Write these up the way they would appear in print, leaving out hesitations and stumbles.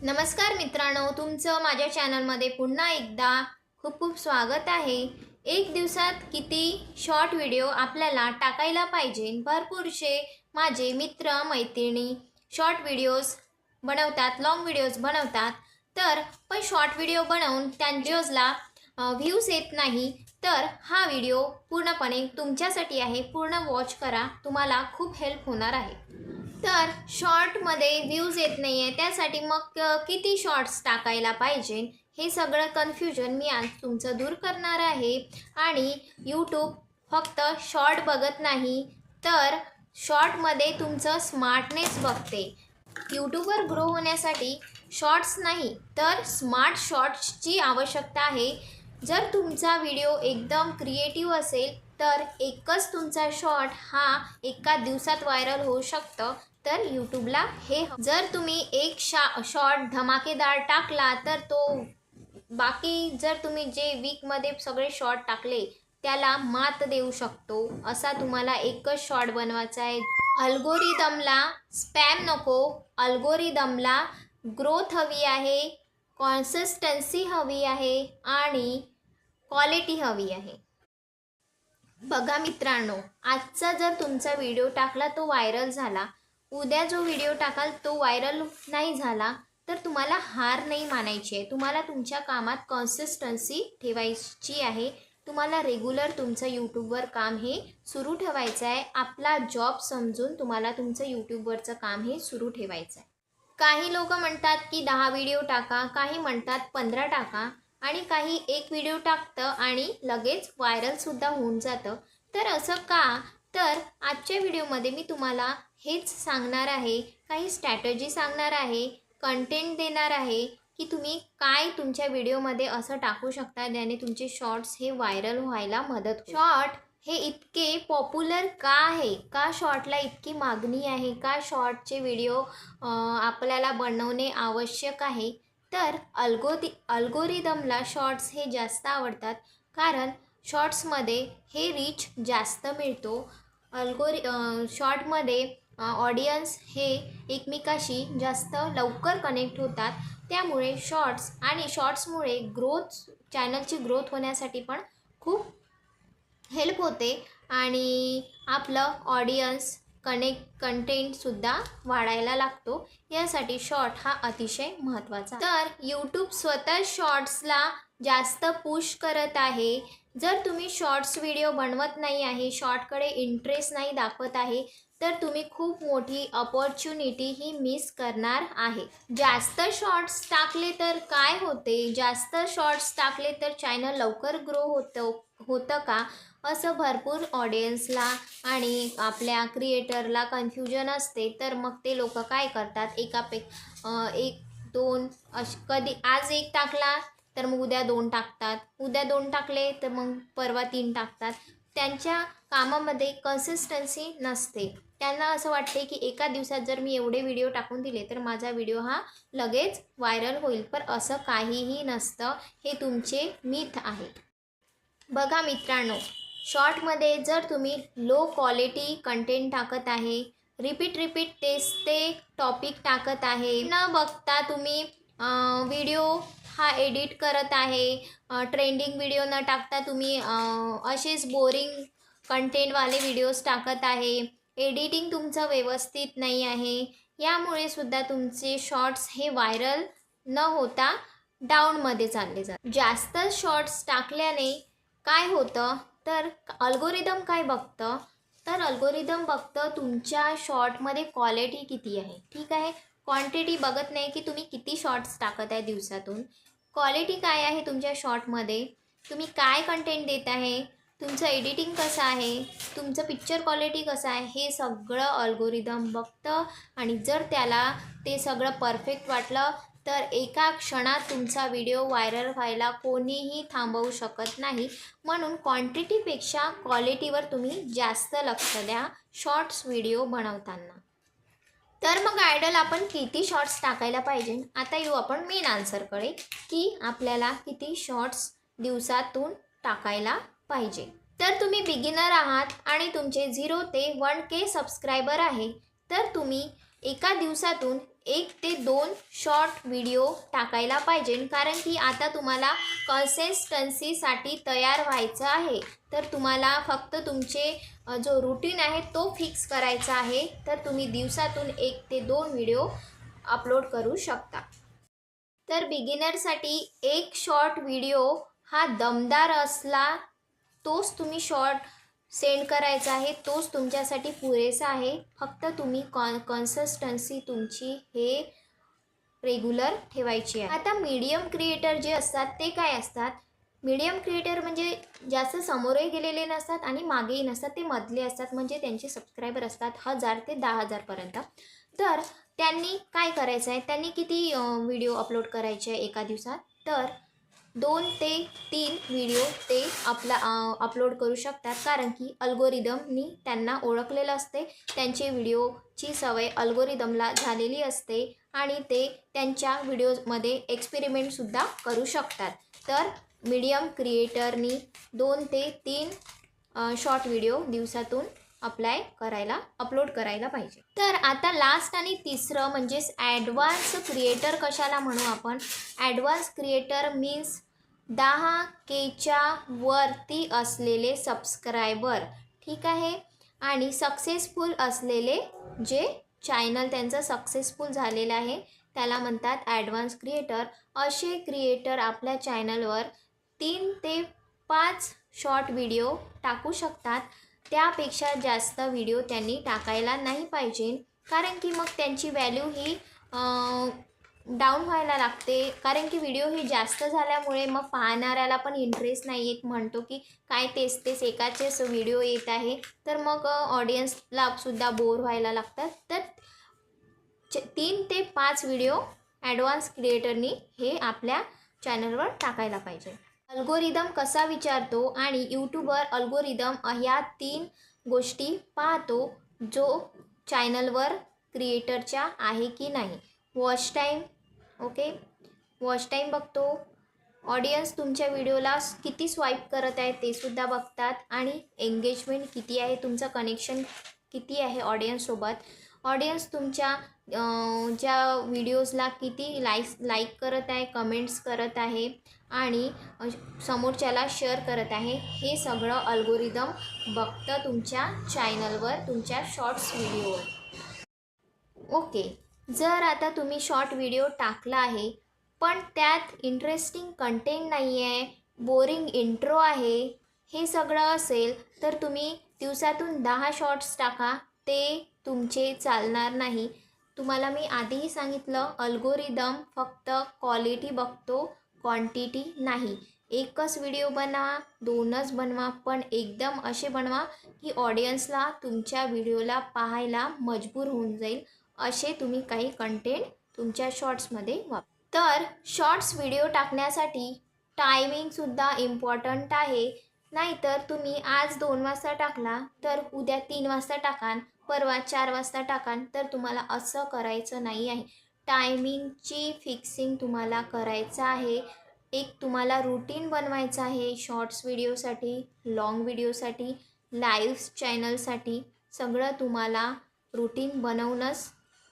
नमस्कार मित्रांनो, तुमचं माझ्या चॅनलमध्ये पुन्हा एकदा खूप खूप स्वागत आहे. एक दिवसात किती शॉर्ट व्हिडिओ आपल्याला टाकायला पाहिजे. भरपूरसे माझे मित्र मैत्रिणी शॉर्ट व्हिडिओज बनवतात, लॉंग व्हिडिओज बनवतात. तर पण शॉर्ट व्हिडिओ बनवून त्या व्हिडिओजला व्ह्यूज येत नाही. तर हा व्हिडिओ पूर्णपणे तुमच्यासाठी आहे. पूर्ण वॉच करा, तुम्हाला खूप हेल्प होणार आहे. तर शॉर्टमध्ये व्ह्यूज येत नाही आहे, त्यासाठी मग किती शॉर्ट्स टाकायला पाहिजे हे सगळं कन्फ्युजन मी आज तुमचं दूर करणार आहे. आणि यूट्यूब फक्त शॉर्ट बघत नाही, तर शॉर्टमध्ये तुमचं स्मार्टनेस बघते. यूट्यूबवर ग्रो होण्यासाठी शॉर्ट्स नाही तर स्मार्ट शॉर्ट्सची आवश्यकता आहे. जर तुमचा व्हिडिओ एकदम क्रिएटिव्ह असेल तर एकच तुमचा शॉर्ट हा एका दिवसात व्हायरल होऊ शकतं. तर यूट्यूबला हे जर तुम्ही एक शॉर्ट धमाकेदार टाकला तर तो बाकी जर तुम्ही जे वीकमध्ये सगळे शॉर्ट टाकले त्याला मात देऊ शकतो. असा तुम्हाला एकच शॉर्ट बनवायचा आहे. अल्गोरिदमला स्पॅम नको, अल्गोरिदमला ग्रोथ हवी आहे, कॉन्सिस्टन्सी हवी आहे आणि क्वालिटी हवी आहे. बघा मित्रांनो, आजचा जर तुमचा व्हिडिओ टाकला तो व्हायरल झाला, उद्या जो व्हिडिओ टाकाल तो व्हायरल नाही झाला, तर तुम्हाला हार नाही मानायची आहे. तुम्हाला तुमच्या कामात कॉन्सिस्टन्सी ठेवायची आहे. तुम्हाला रेग्युलर तुमचं यूट्यूबवर काम हे सुरू ठेवायचं आहे. आपला जॉब समजून तुम्हाला तुमचं यूट्यूबवरचं काम हे सुरू ठेवायचं आहे. काही लोक म्हणतात की 10 व्हिडिओ टाका, काही म्हणतात 15 टाका आणि काही एक व्हिडिओ टाकतं आणि लगेच व्हायरलसुद्धा होऊन जातं. तर असं का? तर आजच्या व्हिडिओमध्ये मी तुम्हाला हेच सांगणार आहे. काही स्ट्रॅटजी सांगणार आहे, कंटेंट देणार आहे की तुम्ही काय तुमच्या व्हिडिओमध्ये असं टाकू शकता ज्याने तुमचे शॉर्ट्स हे व्हायरल व्हायला मदत होईल. शॉर्ट हे इतके पॉप्युलर का आहे? का शॉर्टला इतकी मागणी आहे? का शॉर्टचे व्हिडिओ आपल्याला बनवणे आवश्यक आहे? तर अल्गोरिदमला शॉर्ट्स हे जास्त आवडतात, कारण शॉर्ट्समध्ये हे रीच जास्त मिळतो. शॉर्टमध्ये ऑडियन्स हे एकमेकाशी जास्त लवकर कनेक्ट होतात. त्यामुळे शॉर्ट्स आणि शॉर्ट्समुळे चॅनलची ग्रोथ होण्यासाठी पण खूप हेल्प होते आणि आपलं ऑडियन्स कंटेंटसुद्धा वाढायला लागतो. यासाठी शॉर्ट हा अतिशय महत्त्वाचा. तर यूट्यूब स्वतः शॉर्ट्सला जास्त पुश करत आहे. जर तुम्ही शॉर्ट्स व्हिडिओ बनवत नाही आहे, शॉर्टकडे इंटरेस्ट नाही दाखवत आहे, तर तुम्ही खूप मोठी अपॉर्च्युनिटी ही मिस करणार आहे. जास्त शॉर्ट्स टाकले तर काय होते? जास्त शॉर्ट्स टाकले तर चॅनल लवकर ग्रो होतं का? असं भरपूर ऑडियन्सला आणि आपल्या क्रिएटरला कन्फ्युजन असते. तर मग ते लोक काय करतात, एक दोन कधी आज एक टाकला तर मग उद्या 2 टाकतात, उद्या 2 टाकले तर मग परवा 3 टाकतात. त्यांच्या कामामध्ये कन्सिस्टन्सी नसते. त्यांना असं वाटते की एका दिवसात जर मी एवढे व्हिडिओ टाकून दिले तर माझा व्हिडिओ हा लगेच व्हायरल होईल. पण असं काहीही नसतं. हे तुमचे मिथ आहे. बघा मित्रांनो, शॉर्टमध्ये जर तुम्ही लो क्वालिटी कंटेंट टाकत आहे, रिपीट ते टॉपिक टाकत आहे, न बघता तुम्ही व्हिडिओ हा एडिट करत आहे, ट्रेंडिंग व्हिडिओ न टाकता तुम्ही असेच बोरिंग कंटेंटवाले व्हिडिओज टाकत आहे, एडिटिंग तुमचं व्यवस्थित नाही आहे, यामुळे सुद्धा तुमचे शॉर्ट्स हे व्हायरल न होता डाऊनमध्ये चालले जातात. जास्त शॉर्ट्स टाकल्याने काय होतं, तर अल्गोरिदम काय बघतं, तर अल्गोरिदम बघतं तुमच्या शॉर्टमध्ये क्वालिटी किती आहे. ठीक आहे, क्वांटिटी बघत नाही की तुम्ही किती शॉर्ट्स टाकत आहे दिवसातून. क्वालिटी काय आहे तुमच्या शॉर्टमध्ये, तुम्ही काय कंटेंट देत आहे, तुमचं एडिटिंग कसं आहे, तुमचं पिक्चर क्वालिटी कसं आहे, हे सगळं अल्गोरिदम बघतं. आणि जर त्याला ते सगळं परफेक्ट वाटलं तर एका क्षणात तुमचा व्हिडिओ व्हायरल व्हायला कोणीही थांबवू शकत नाही. म्हणून क्वांटिटीपेक्षा क्वालिटीवर तुम्ही जास्त लक्ष द्या शॉर्ट्स व्हिडिओ बनवताना. तर मग आयडल आपण किती शॉर्ट्स टाकायला पाहिजे. आता येऊ आपण मेन आन्सरकडे की आपल्याला किती शॉर्ट्स दिवसातून टाकायला पाहिजे. तर तुम्ही बिगिनर आहात आणि तुमचे 0 ते 1K सबस्क्रायबर आहे, तर तुम्ही एका दिवसातून 1 ते 2 शॉर्ट व्हिडिओ टाकायला पाहिजे, कारण की आता तुम्हाला कन्सिस्टन्सीसाठी तयार व्हायचं आहे. तर तुम्हाला फक्त तुमचे जो रूटीन आहे तो फिक्स करायचा आहे. तर तुम्ही दिवसातून 1 ते 2 व्हिडिओ अपलोड करू शकता. तर बिगिनरसाठी एक शॉर्ट व्हिडिओ हा दमदार असला तोच तुम्ही शॉर्ट सेंड करायचा आहे, तोच तुमच्यासाठी पुरेसा आहे. फक्त तुम्ही कन्सिस्टन्सी तुमची हे रेग्युलर ठेवायची आहे. आता मीडियम क्रिएटर जे असतात ते काय असतात? मीडियम क्रिएटर म्हणजे जास्त समोरही गेलेले नसतात आणि मागेही नसतात, ते मधले असतात. म्हणजे त्यांचे सबस्क्रायबर असतात 1000 ते 10,000 पर्यंत. तर त्यांनी काय करायचं आहे, त्यांनी किती व्हिडिओ अपलोड करायचे आहे एका दिवसात? तर 2 ते 3 व्हिडिओ ते अपलोड करू शकतात, कारण की अल्गोरिदमनी त्यांना ओळखलेलं असते. त्यांचे व्हिडिओची सवय अल्गोरिदमला झालेली असते आणि ते त्यांच्या व्हिडिओजमध्ये एक्सपेरिमेंटसुद्धा करू शकतात. तर मीडियम क्रिएटरनी 2 ते 3 शॉर्ट व्हिडिओ दिवसातून अपलोड करायला पाहिजे. तर आता लास्ट आणि तिसरं म्हणजेच ॲडव्हान्स क्रिएटर कशाला म्हणू आपण? ॲडव्हान्स क्रिएटर मीन्स 10Kच्या वरती असलेले सबस्क्रायबर, ठीक आहे, आणि सक्सेसफुल असलेले जे चॅनल त्यांचं सक्सेसफुल झालेलं आहे त्याला म्हणतात ॲडव्हान्स क्रिएटर. असे क्रिएटर आपल्या चॅनलवर 3 ते 5 शॉर्ट व्हिडिओ टाकू शकतात. त्यापेक्षा जास्त व्हिडिओ त्यांनी टाकायला नाही पाहिजे, कारण की मग त्यांची व्हॅल्यू ही डाऊन व्हायला लागते. कारण की व्हिडिओ ही जास्त झाल्यामुळे मग पाहणाऱ्याला पण इंटरेस्ट नाही येत, म्हणतो की काय तेच एकाचेच व्हिडिओ येत आहे. तर मग ऑडियन्सला सुद्धा बोर व्हायला लागतात. तर 3 ते 5 व्हिडिओ ॲडव्हान्स क्रिएटरनी हे आपल्या चॅनलवर टाकायला पाहिजे. अल्गोरिदम कसा विचारतो आणि यूट्यूबर अल्गोरिदम ह्या 3 गोष्टी पाहतो, जो चॅनलवर क्रिएटरच्या आहे की नाही. Watch time, okay, watch time बघतो. ऑडियन्स तुमच्या व्हिडिओला किती स्वाईप करत आहे ते सुद्धा बघतात, आणि एंगेजमेंट किती आहे, तुमचं कनेक्शन किती आहे ऑडियन्ससोबत. ऑडियन्स तुमच्या ज्या व्हिडिओजला किती लाईक करत आहे, कमेंट्स करत आहे आणि समोरच्याला शेअर करत आहे, हे सगळं अल्गोरिदम बघतं तुमच्या चॅनलवर, तुमच्या शॉर्ट्स व्हिडिओवर. ओके, जर आता तुम्ही शॉर्ट व्हिडिओ टाकला आहे पण त्यात इंटरेस्टिंग कंटेंट नाही आहे, बोरिंग इंट्रो आहे, हे सगळं असेल तर तुम्ही दिवसातून 10 शॉर्ट्स टाका, ते तुमचे चालणार नाही. तुम्हाला मी आधीही सांगितलं, अल्गोरिदम फक्त क्वालिटी बघतो, क्वांटिटी नाही. एकच व्हिडिओ बनवा, 2च बनवा, पण एकदम असे बनवा की ऑडियन्सला तुमच्या व्हिडिओला पाहायला मजबूर होऊन जाईल. असे तुम्ही काही कंटेंट तुमच्या शॉर्ट्समध्ये वापरा. तर शॉर्ट्स व्हिडिओ टाकण्यासाठी टायमिंगसुद्धा इम्पॉर्टंट आहे. नाहीतर तुम्ही आज 2 वाजता टाकला तर उद्या 3 वाजता टाकाल, परवा 4 वाजता टाकाल. तर तुम्हाला असं करायचं नाही आहे. टायमिंगची फिक्सिंग तुम्हाला करायचं आहे. एक तुम्हाला रूटीन बनवायचं आहे शॉर्ट्स व्हिडिओसाठी, लाँग व्हिडिओसाठी, लाईव्ह चॅनलसाठी. सगळं तुम्हाला रूटीन बनवूनच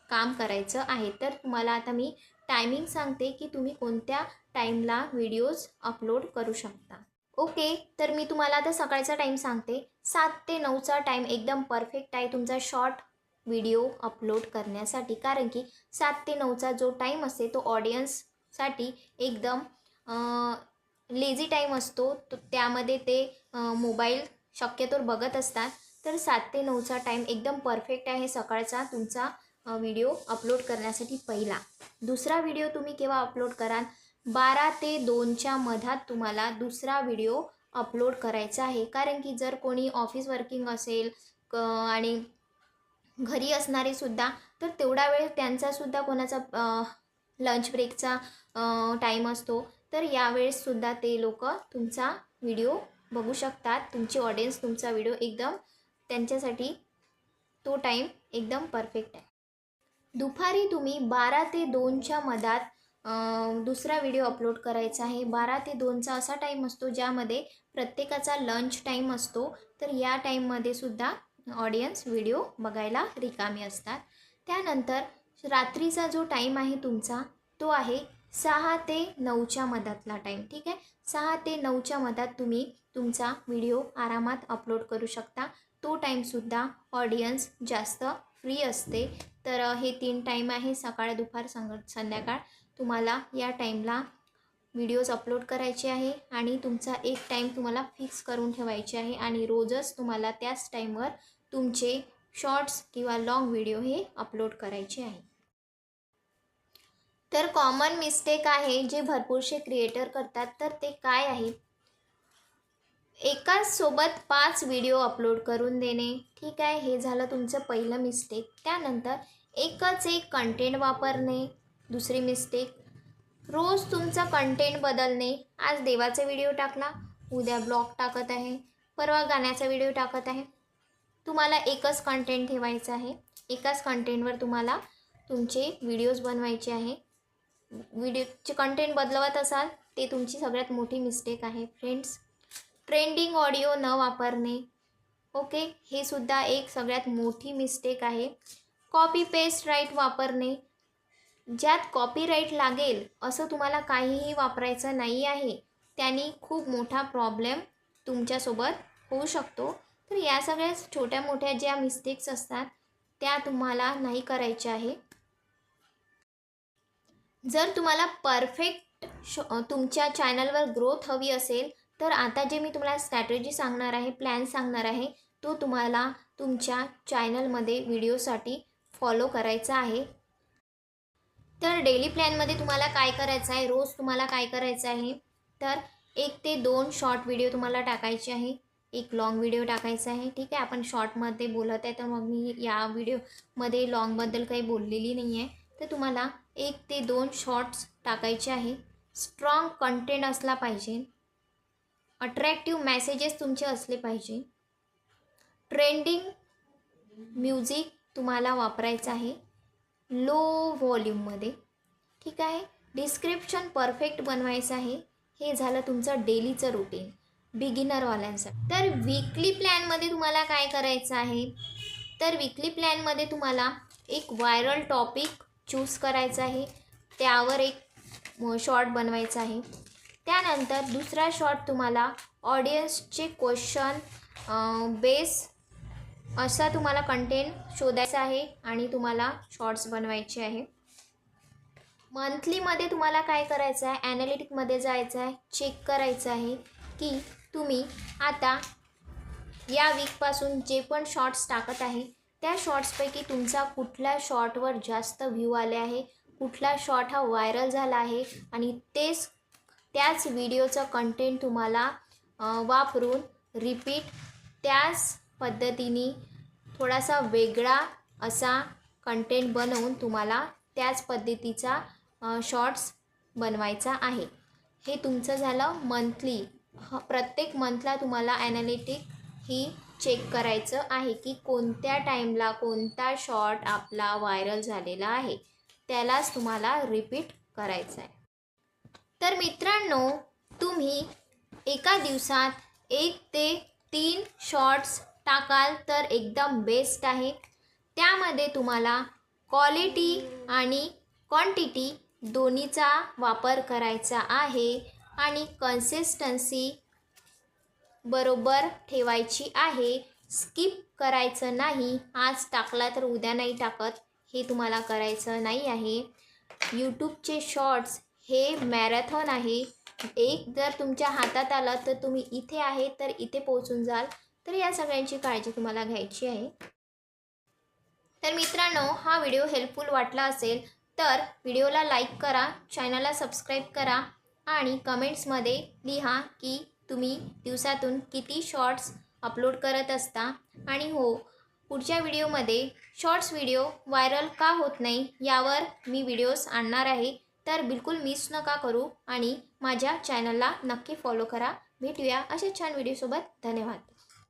काम करायचं आहे. तर तुम्हाला आता मी टायमिंग सांगते की तुम्ही कोणत्या टाईमला व्हिडिओज अपलोड करू शकता. ओके, तर मी तुम्हाला आता सकाळचा टाईम सांगते. 7 ते 9चा टाईम एकदम परफेक्ट आहे तुमचा शॉर्ट व्हिडिओ अपलोड करण्यासाठी, कारण की 7 ते 9चा जो टाईम असते तो ऑडियन्ससाठी एकदम लेझी टाईम असतो. त्यामध्ये ते मोबाईल शक्यतोवर बघत असतात. तर 7 ते 9चा टाईम एकदम परफेक्ट आहे सकाळचा तुमचा व्हिडिओ अपलोड करण्यासाठी. पहिला. दुसरा व्हिडिओ तुम्ही केव्हा अपलोड कराल? 12 ते 2च्या मधात तुम्हाला दुसरा व्हिडिओ अपलोड करायचा आहे, कारण की जर कोणी ऑफिस वर्किंग असेल आणि घरी असणारे सुद्धा, तर तेवढा वेळ त्यांचासुद्धा कोणाचा लंच ब्रेकचा टाईम असतो. तर यावेळेससुद्धा ते लोक तुमचा व्हिडिओ बघू शकतात. तुमची ऑडियन्स तुमचा व्हिडिओ एकदम, त्यांच्यासाठी तो टाईम एकदम परफेक्ट आहे. दुपारी तुम्ही 12 ते 2च्या मधात दुसरा व्हिडिओ अपलोड करायचा आहे. 12 ते 2चा असा टाईम असतो ज्यामध्ये प्रत्येकाचा लंच टाईम असतो. तर या टाईममध्ये सुद्धा ऑडियन्स व्हिडिओ बघायला रिकामी असतात. त्यानंतर रात्रीचा जो टाईम आहे तुमचा तो आहे 6 ते 9च्या मधातला टाईम. ठीक आहे, 6 ते 9च्या मधात तुम्ही तुमचा व्हिडिओ आरामात अपलोड करू शकता. तो टाईमसुद्धा ऑडियन्स जास्त फ्री असते. तर हे 3 टाईम आहे, सकाळ, दुपार, संध्याकाळ. तुम्हाला या टाईमला व्हिडिओज अपलोड करायचे आहे आणि तुमचा एक टाईम तुम्हाला फिक्स करून ठेवायचे आहे आणि रोजच तुम्हाला त्याच टाईमवर तुमचे शॉर्ट्स किंवा लाँग व्हिडिओ हे अपलोड करायचे आहे. तर कॉमन मिस्टेक आहे जे भरपूरसे क्रिएटर करतात, तर ते काय आहे? एकाच सोबत 5 व्हिडिओ अपलोड करून देणे. ठीक आहे, हे झालं तुमचं पहिलं मिस्टेक. त्यानंतर एकच एक कंटेंट वापरणे. दुसरी मिस्टेक, रोज तुमचा कंटेंट बदलणे. आज देवाचा व्हिडिओ टाकला, उद्या ब्लॉग टाकत आहे, परवा गाण्याचा व्हिडिओ टाकत आहे. तुम्हाला एकच कंटेंट ठेवायचं आहे. एकाच कंटेंटवर तुम्हाला तुमचे व्हिडिओज बनवायचे आहे. व्हिडिओचे कंटेंट बदलवत असाल ते तुमची सगळ्यात मोठी मिस्टेक आहे फ्रेंड्स. ट्रेंडिंग ऑडिओ न वापरणे. ओके, हे सुद्धा एक सगळ्यात मोठी मिस्टेक आहे. कॉपी पेस्ट राईट वापरणे. ज्यात कॉपीराईट लागेल असं तुम्हाला काहीही वापरायचं नाही आहे. त्यांनी खूप मोठा प्रॉब्लेम तुमच्यासोबत होऊ शकतो. तर या सगळ्या छोट्या मोठ्या ज्या मिस्टेक्स असतात त्या तुम्हाला नाही करायच्या आहे. जर तुम्हाला परफेक्ट तुमच्या चॅनलवर ग्रोथ हवी असेल तर आता जे मी तुम्हाला स्ट्रॅटेजी सांगणार आहे, प्लॅन सांगणार आहे, तो तुम्हाला तुमच्या चॅनलमध्ये व्हिडिओसाठी फॉलो करायचा आहे. तर डेली प्लॅनमध्ये तुम्हाला काय करायचं आहे, रोज तुम्हाला काय करायचं आहे, तर 1 ते 2 शॉर्ट व्हिडिओ तुम्हाला टाकायचे आहे, एक लाँग व्हिडिओ टाकायचा आहे. ठीक आहे, आपण शॉर्टमध्ये बोलत आहे तर मग मी या व्हिडिओमध्ये लाँगबद्दल काही बोललेली नाही आहे. तर तुम्हाला 1 ते 2 शॉर्ट्स टाकायचे आहे. स्ट्रॉंग कंटेंट असला पाहिजे. अट्रॅक्टिव्ह मेसेजेस तुमचे असले पाहिजे. ट्रेंडिंग म्युझिक तुम्हाला वापरायचं आहे लो व्हॉल्यूममध्ये. ठीक आहे, डिस्क्रिप्शन परफेक्ट बनवायचं आहे. हे झालं तुमचं डेलीचं रुटीन बिगिनरवाल्यांसाठी. तर वीकली प्लॅनमध्ये तुम्हाला काय करायचं आहे, तर वीकली प्लॅनमध्ये तुम्हाला एक व्हायरल टॉपिक चूज करायचा आहे, त्यावर एक शॉर्ट बनवायचा आहे. त्यानंतर दुसरा शॉर्ट तुम्हाला ऑडियन्सचे क्वेश्चन बेस असा तुम्हाला कंटेंट शोधायचा आहे आणि तुम्हाला शॉर्ट्स बनवायचे आहे. मंथलीमध्ये तुम्हाला काय करायचं आहे, ॲनालिटिकमध्ये जायचं आहे, चेक करायचं आहे की तुम्ही आता या वीकपासून जे पण शॉर्ट्स टाकत आहे त्या शॉर्ट्सपैकी तुमचा कुठल्या शॉर्टवर जास्त व्ह्यू आले आहे, कुठला शॉर्ट हा व्हायरल झाला आहे आणि त्याच व्हिडिओचं कंटेंट तुम्हाला वापरून रिपीट त्याच पद्धतीने थोडासा वेगळा असा कंटेंट बनवून तुम्हाला त्याच पद्धतीचा शॉर्ट्स बनवायचा आहे. हे तुमचं झालं मंथली. प्रत्येक मंथला तुम्हाला ॲनालिटिक ही चेक करायचं आहे की कोणत्या टाईमला कोणता शॉर्ट आपला व्हायरल झालेला आहे, त्यालाच तुम्हाला रिपीट करायचं आहे. तर मित्रांनो, तुम्ही एका दिवसात 1 ते 3 शॉर्ट्स टाकाल तर एकदम बेस्ट आहे. त्यामध्ये तुम्हाला क्वालिटी आणि क्वांटिटी दोन्हीचा वापर करायचा आहे आणि कन्सिस्टन्सी बरोबर ठेवायची आहे. स्किप करायचं नाही. आज टाकला तर उद्या नाही टाकत, हे तुम्हाला करायचं नाही आहे. यूट्यूबचे शॉर्ट्स हे मॅरेथॉन आहे. एक जर तुमच्या हातात आलं तर तुम्ही इथे आहे तर इथे पोहोचून जाल. तर या सगळ्यांची काळजी तुम्हाला घ्यायची आहे. तर मित्रांनो, हा व्हिडिओ हेल्पफुल वाटला असेल तर व्हिडिओला लाईक करा, चॅनलला सबस्क्राईब करा आणि कमेंट्समध्ये लिहा की तुम्ही दिवसातून किती शॉर्ट्स अपलोड करत असता. आणि हो, पुढच्या व्हिडिओमध्ये शॉर्ट्स व्हिडिओ व्हायरल का होत नाही यावर मी व्हिडिओज आणणार आहे. तर बिलकुल मिस नका करू आणि माझ्या चॅनलला नक्की फॉलो करा. भेटूया अशा छान व्हिडिओसोबत. धन्यवाद.